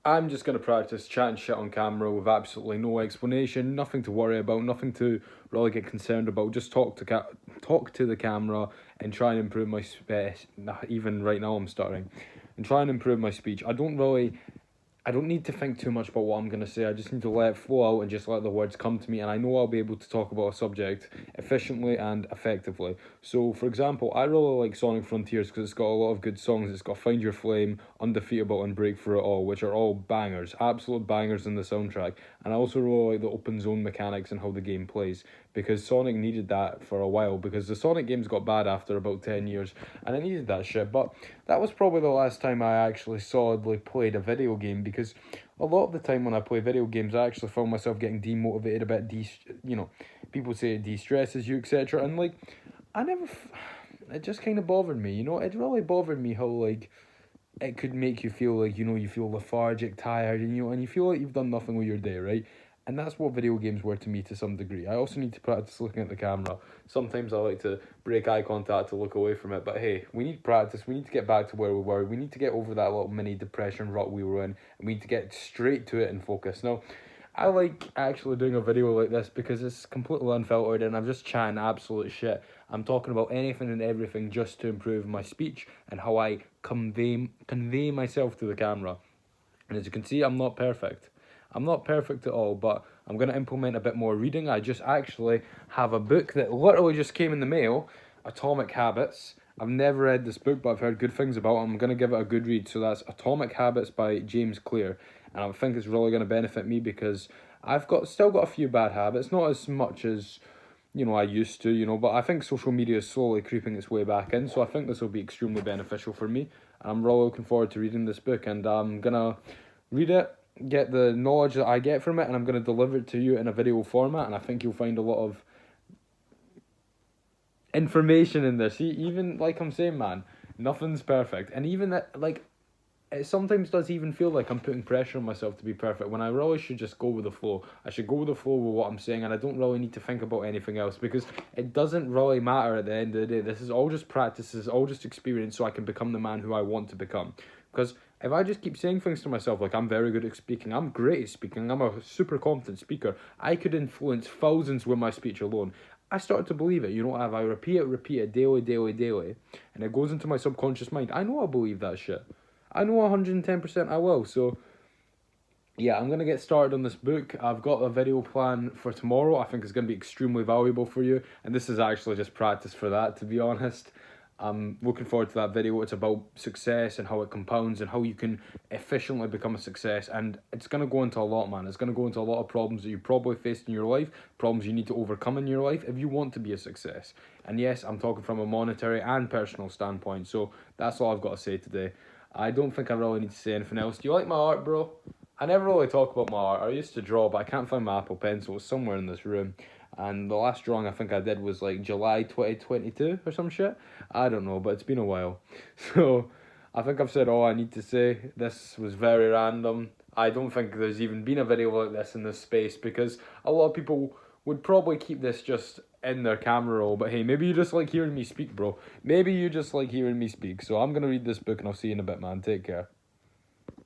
I'm just going to practice chatting shit on camera with absolutely no explanation, nothing to worry about, nothing to really get concerned about. Just talk to the camera and try and improve my speech. Even right now I'm stuttering. And try and improve my speech. I don't need to think too much about what I'm going to say. I just need to let it flow out and just let the words come to me. And I know I'll be able to talk about a subject efficiently and effectively. So, for example, I really like Sonic Frontiers because it's got a lot of good songs. It's got Find Your Flame, Undefeatable, and Break For It All, which are all bangers, absolute bangers in the soundtrack. And I also really like the open zone mechanics and how the game plays, because Sonic needed that for a while, because the Sonic games got bad after about 10 years, and it needed that shit. But that was probably the last time I actually solidly played a video game, because a lot of the time when I play video games, I actually found myself getting demotivated a bit. People say it de-stresses you, etc. And like, it just kind of bothered me. It really bothered me how like it could make you feel like you feel lethargic, tired, and you feel like you've done nothing with your day, right? And that's what video games were to me to some degree. I also need to practice looking at the camera. Sometimes I like to break eye contact to look away from it. But hey, we need practice. We need to get back to where we were. We need to get over that little mini depression rut we were in. And we need to get straight to it and focus. Now, I like actually doing a video like this because it's completely unfiltered and I'm just chatting absolute shit. I'm talking about anything and everything just to improve my speech and how I convey myself to the camera. And as you can see, I'm not perfect. I'm not perfect at all, but I'm going to implement a bit more reading. I just actually have a book that literally just came in the mail, Atomic Habits. I've never read this book, but I've heard good things about it. I'm going to give it a good read. So that's Atomic Habits by James Clear. And I think it's really going to benefit me because still got a few bad habits. Not as much as, I used to, but I think social media is slowly creeping its way back in. So I think this will be extremely beneficial for me. I'm really looking forward to reading this book, and I'm going to read it, get the knowledge that I get from it, and I'm going to deliver it to you in a video format, and I think you'll find a lot of information in this. See, even like I'm saying, man, nothing's perfect. And even that, like, it sometimes does even feel like I'm putting pressure on myself to be perfect when I really should just go with the flow. I should go with the flow with what I'm saying, and I don't really need to think about anything else because it doesn't really matter at the end of the day. This is all just practice, this is all just experience so I can become the man who I want to become. Because if I just keep saying things to myself like I'm very good at speaking, I'm great at speaking, I'm a super confident speaker, I could influence thousands with my speech alone. I start to believe it. If I repeat it daily, and it goes into my subconscious mind, I know I believe that shit. I know 110% I will. So, yeah, I'm going to get started on this book. I've got a video plan for tomorrow. I think it's going to be extremely valuable for you. And this is actually just practice for that, to be honest. I'm looking forward to that video. It's about success and how it compounds and how you can efficiently become a success. And it's going to go into a lot, man. It's going to go into a lot of problems that you probably faced in your life, problems you need to overcome in your life if you want to be a success. And yes, I'm talking from a monetary and personal standpoint. So that's all I've got to say today. I don't think I really need to say anything else. Do you like my art, bro? I never really talk about my art. I used to draw, but I can't find my Apple Pencil. It's somewhere in this room. And the last drawing I think I did was like July 2022 or some shit. I don't know, but it's been a while. So I think I've said all I need to say. This was very random. I don't think there's even been a video like this in this space because a lot of people would probably keep this just in their camera roll. But hey, maybe you just like hearing me speak, bro. Maybe you just like hearing me speak. So I'm going to read this book and I'll see you in a bit, man. Take care.